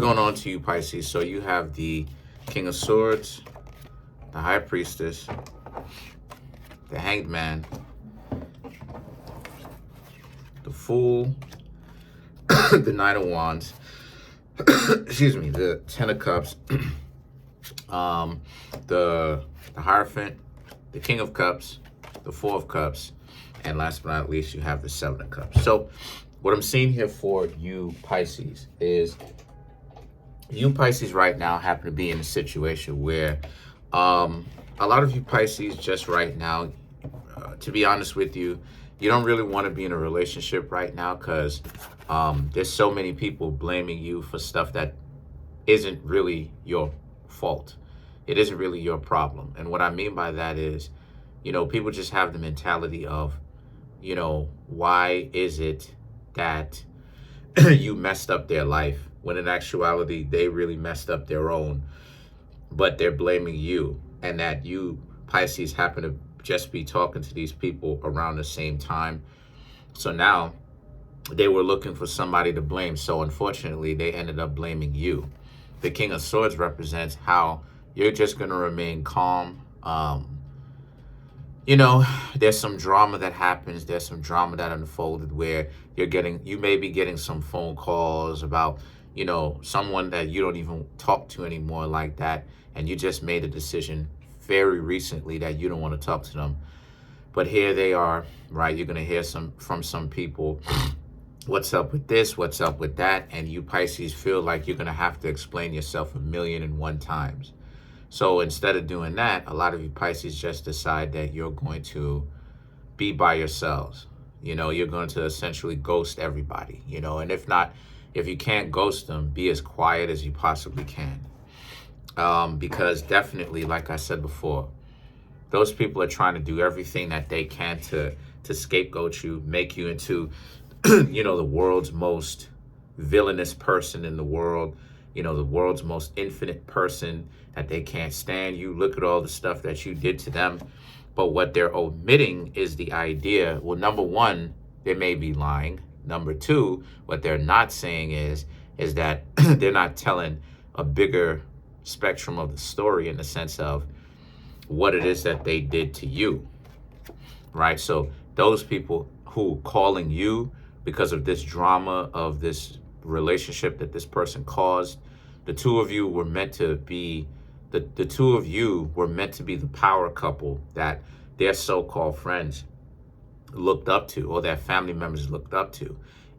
Going on to you, Pisces. So you have the King of Swords, the High Priestess, the Hanged Man, the Fool, the Knight of Wands, excuse me, the Ten of Cups, the Hierophant, the King of Cups, the Four of Cups, and last but not least, you have the Seven of Cups. So what I'm seeing here for you, Pisces, is you, Pisces, right now happen to be in a situation where a lot of you, Pisces, just right now, to be honest with you, you don't really want to be in a relationship right now because there's so many people blaming you for stuff that isn't really your fault. It isn't really your problem. And what I mean by that is, you know, people just have the mentality of, you know, why is it that you messed up their life when in actuality they really messed up their own, but they're blaming you, and that you, Pisces, happen to just be talking to these people around the same time. So now they were looking for somebody to blame. So unfortunately, they ended up blaming you. The King of Swords represents how you're just going to remain calm. You know, there's some drama that happens. There's some drama that unfolded where you may be getting some phone calls about, you know, someone that you don't even talk to anymore like that. And you just made a decision very recently that you don't want to talk to them. But here they are, right? You're going to hear from some people, what's up with this? What's up with that? And you, Pisces, feel like you're going to have to explain yourself 1,000,001 times. So instead of doing that, a lot of you, Pisces, just decide that you're going to be by yourselves. You know, you're going to essentially ghost everybody, you know, and if you can't ghost them, be as quiet as you possibly can. Because definitely, like I said before, those people are trying to do everything that they can to scapegoat you, make you into, you know, the world's most villainous person in the world, you know, the world's most infinite person that they can't stand. You look at all the stuff that you did to them. But what they're omitting is the idea, well, number one, they may be lying. Number two, what they're not saying is that they're not telling a bigger spectrum of the story in the sense of what it is that they did to you, right? So those people who calling you because of this drama of this relationship that this person caused, the two of you were meant to be the two of you were meant to be the power couple that their so-called friends looked up to, or their family members looked up to.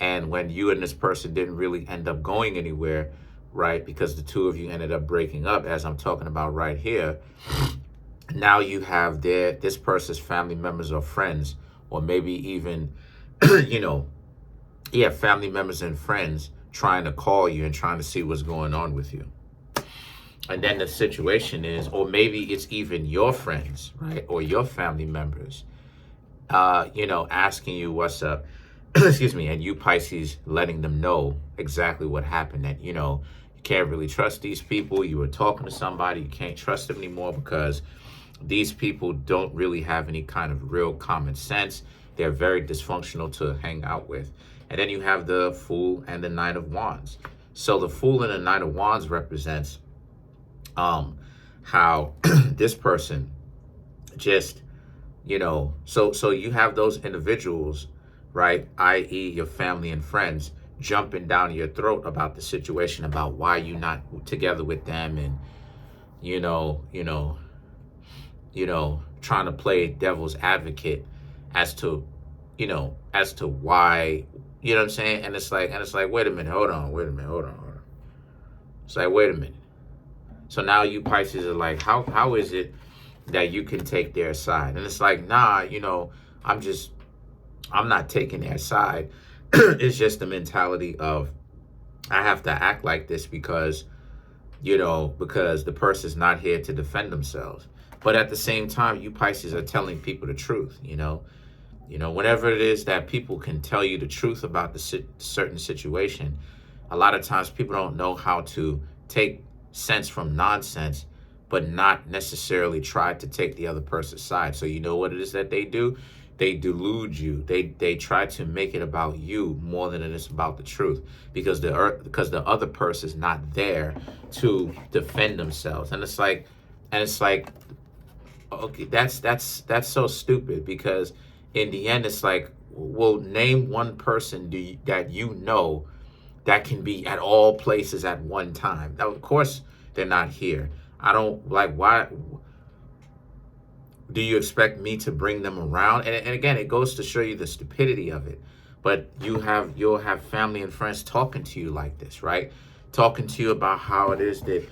And when you and this person didn't really end up going anywhere, right, because the two of you ended up breaking up, as I'm talking about right here, now you have this person's family members or friends, or maybe even, you know, family members and friends trying to call you and trying to see what's going on with you. And then the situation is, or maybe it's even your friends, right, or your family members, you know, asking you what's up, excuse me, and you, Pisces, letting them know exactly what happened, that, you know, you can't really trust these people. You were talking to somebody, you can't trust them anymore because these people don't really have any kind of real common sense. They're very dysfunctional to hang out with. And then you have the Fool and the Knight of Wands. So the Fool and the Knight of Wands represents how this person just, you know, so you have those individuals, right, i.e. your family and friends, jumping down your throat about the situation, about why you're not together with them, and you know, trying to play devil's advocate as to, you know, as to why, you know what I'm saying? And it's like, wait a minute, hold on. It's like, wait a minute. So now you, Pisces, are like, how is it that you can take their side? And it's like, nah, you know, I'm not taking their side. It's just the mentality of, I have to act like this because, you know, because the person's not here to defend themselves. But at the same time, you, Pisces, are telling people the truth, you know. Whenever it is that people can tell you the truth about the certain situation, a lot of times people don't know how to take sense from nonsense, but not necessarily try to take the other person's side. So you know what it is that they do? They delude you. They try to make it about you more than it is about the truth, because the other person is not there to defend themselves. And it's like, okay, that's so stupid, because in the end it's like, well, name one person that you know that can be at all places at one time. Now, of course, they're not here. I don't like, why do you expect me to bring them around? And again, it goes to show you the stupidity of it. But you'll have family and friends talking to you like this, right? Talking to you about how it is that,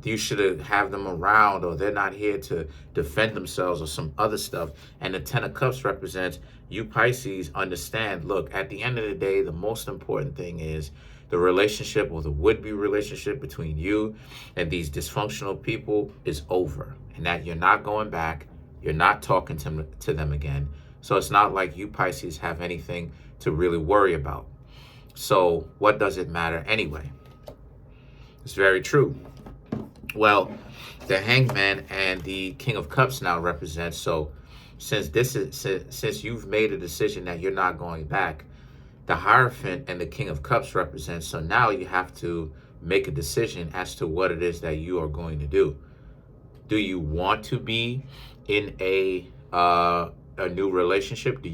you should have them around, or they're not here to defend themselves, or some other stuff. And the Ten of Cups represents you Pisces. Understand, look, at the end of the day, the most important thing is the relationship, or the would-be relationship between you and these dysfunctional people is over, and that you're not going back. You're not talking to them again. So it's not like you Pisces have anything to really worry about. So what does it matter anyway? It's very true. Well, the Hangman and the King of Cups now represent. So since you've made a decision that you're not going back, the Hierophant and the King of Cups represent. So now you have to make a decision as to what it is that you are going to do. Do you want to be in a new relationship? Do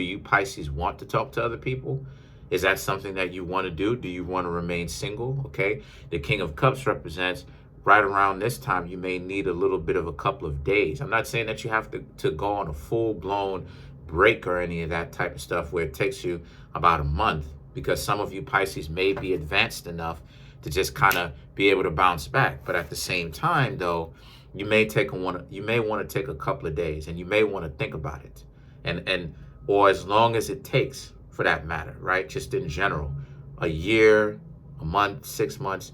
you Pisces want to talk to other people? Is that something that you want to do? Do you want to remain single? Okay. The King of Cups represents, right around this time, you may need a little bit of a couple of days. I'm not saying that you have to go on a full-blown break or any of that type of stuff where it takes you about a month, because some of you Pisces may be advanced enough to just kind of be able to bounce back. But at the same time, though, you may want to take a couple of days, and you may want to think about it, and or as long as it takes, for that matter, right? Just in general, a year, a month, 6 months,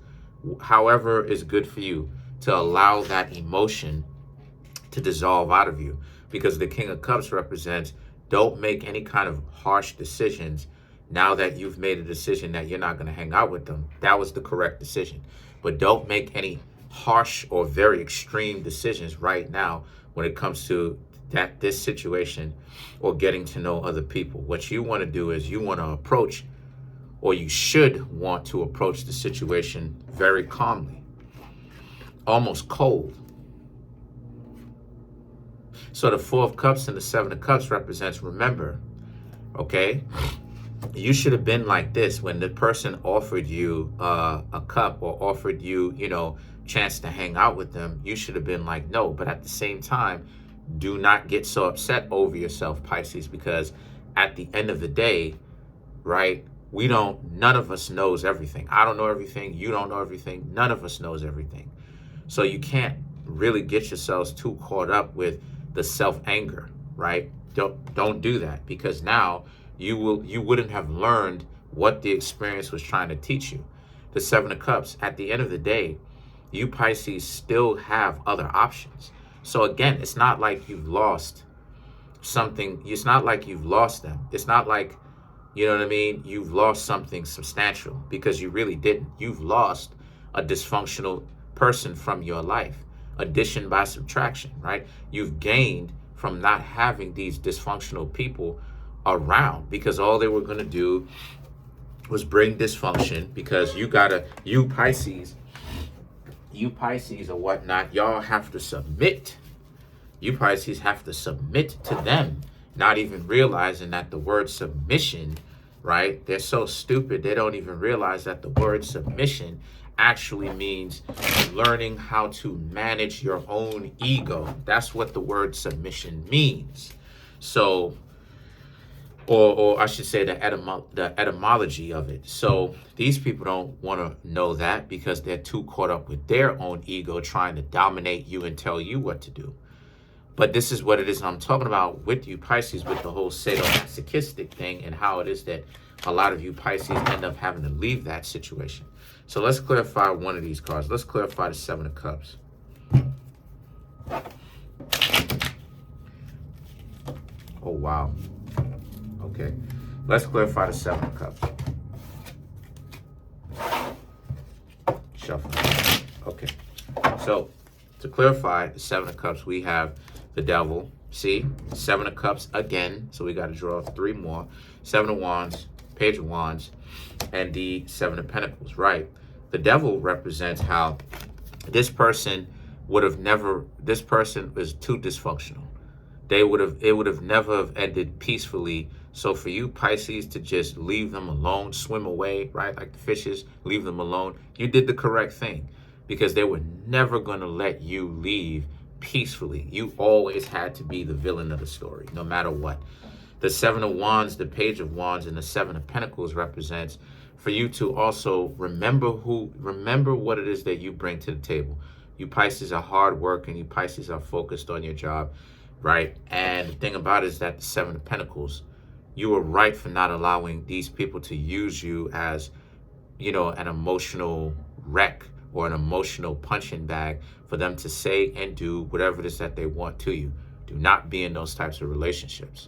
however is good for you, to allow that emotion to dissolve out of you. Because the King of Cups represents, don't make any kind of harsh decisions now that you've made a decision that you're not going to hang out with them. That was the correct decision. But don't make any harsh or very extreme decisions right now when it comes to this situation or getting to know other people. What you want to do is you want to approach, or you should want to approach, the situation very calmly, almost cold. So the Four of Cups and the Seven of Cups represents, remember, okay, you should have been like this when the person offered you a cup, or offered you, chance to hang out with them. You should have been like, no. But at the same time, do not get so upset over yourself, Pisces, because at the end of the day, right, none of us knows everything. I don't know everything. You don't know everything. None of us knows everything. So you can't really get yourselves too caught up with the self-anger, right? Don't do that, because now you wouldn't have learned what the experience was trying to teach you. The Seven of Cups, at the end of the day, you Pisces still have other options. So again, it's not like you've lost something. It's not like you've lost them. It's not like, you know what I mean, you've lost something substantial, because you really didn't. You've lost a dysfunctional person from your life. Addition by subtraction, right? You've gained from not having these dysfunctional people around, because all they were going to do was bring dysfunction. Because you Pisces or whatnot, y'all have to submit. You Pisces have to submit to them, not even realizing that the word submission, right? They're so stupid, they don't even realize that the word submission actually means learning how to manage your own ego. That's what the word submission means. So, or I should say the etymology of it. So these people don't want to know that, because they're too caught up with their own ego, trying to dominate you and tell you what to do. But this is what it is I'm talking about with you Pisces, with the whole sadomasochistic thing, and how it is that a lot of you Pisces end up having to leave that situation. So let's clarify one of these cards. Let's clarify the Seven of Cups. Oh, wow. Okay. Let's clarify the Seven of Cups. Shuffle. Okay. So to clarify the Seven of Cups, we have the devil. See, Seven of Cups again. So we got to draw 3 more. Seven of Wands, Page of Wands, and the Seven of Pentacles, right? The devil represents how this person would have never, this person is too dysfunctional. It would have never have ended peacefully. So for you, Pisces, to just leave them alone, swim away, right? Like the fishes, leave them alone. You did the correct thing, because they were never going to let you leave peacefully. You always had to be the villain of the story, no matter what. The Seven of Wands, the Page of Wands, and the Seven of Pentacles represents for you to also remember what it is that you bring to the table. You Pisces are hard working. You Pisces are focused on your job, right? And the thing about it is that the Seven of Pentacles, you were right for not allowing these people to use you as, an emotional wreck or an emotional punching bag for them to say and do whatever it is that they want to you. Do not be in those types of relationships.